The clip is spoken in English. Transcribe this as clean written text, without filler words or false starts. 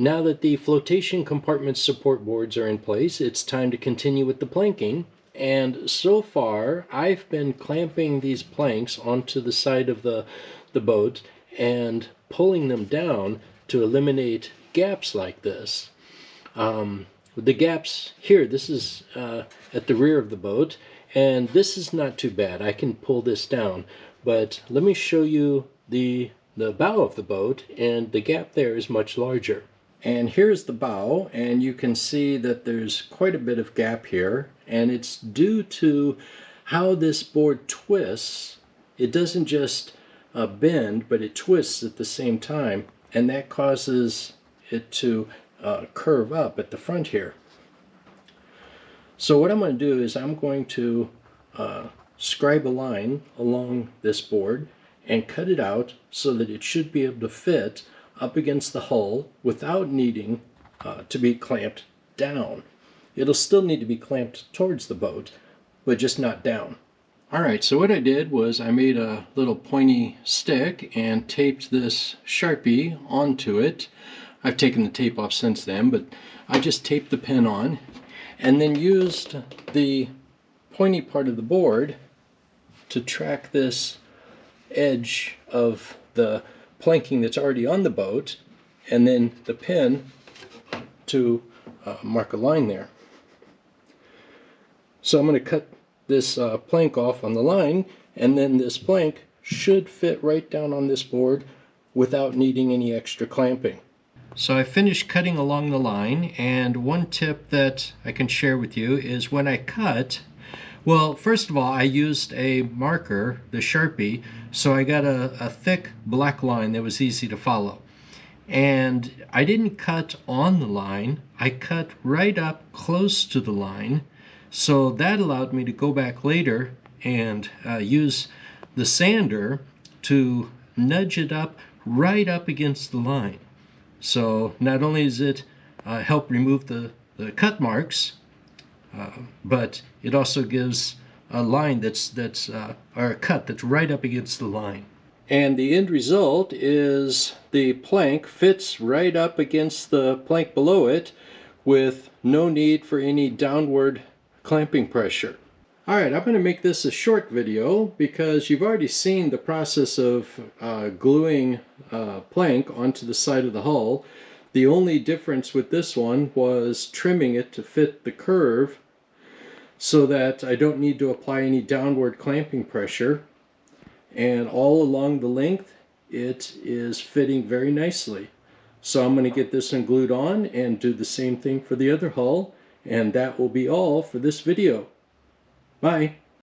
Now that the flotation compartment support boards are in place, it's time to continue with the planking. And so far, I've been clamping these planks onto the side of the boat and pulling them down to eliminate gaps like this. The gaps here, this is at the rear of the boat, and this is not too bad. I can pull this down, but let me show you the bow of the boat, and the gap there is much larger. And here's the bow, and you can see that there's quite a bit of gap here, and it's due to how this board twists. It doesn't just bend, but it twists at the same time, and that causes it to curve up at the front here. So what I'm going to do is I'm going to scribe a line along this board and cut it out so that it should be able to fit up against the hull without needing to be clamped down. It'll still need to be clamped towards the boat, but just not down. Alright, so what I did was I made a little pointy stick and taped this Sharpie onto it. I've taken the tape off since then, but I just taped the pin on and then used the pointy part of the board to track this edge of the planking that's already on the boat, and then the pin to mark a line there. So I'm going to cut this plank off on the line, and then this plank should fit right down on this board without needing any extra clamping. So I finished cutting along the line, and one tip that I can share with you is when I cut, well, first of all, I used a marker, the Sharpie, so I got a thick black line that was easy to follow. And I didn't cut on the line, I cut right up close to the line, so that allowed me to go back later and use the sander to nudge it up right up against the line. So not only does it help remove the cut marks, but it also gives a line or a cut that's right up against the line. And the end result is the plank fits right up against the plank below it with no need for any downward clamping pressure. Alright, I'm going to make this a short video because you've already seen the process of gluing plank onto the side of the hull. The only difference with this one was trimming it to fit the curve so that I don't need to apply any downward clamping pressure. And all along the length, it is fitting very nicely. So I'm going to get this one glued on and do the same thing for the other hull, and that will be all for this video. Bye.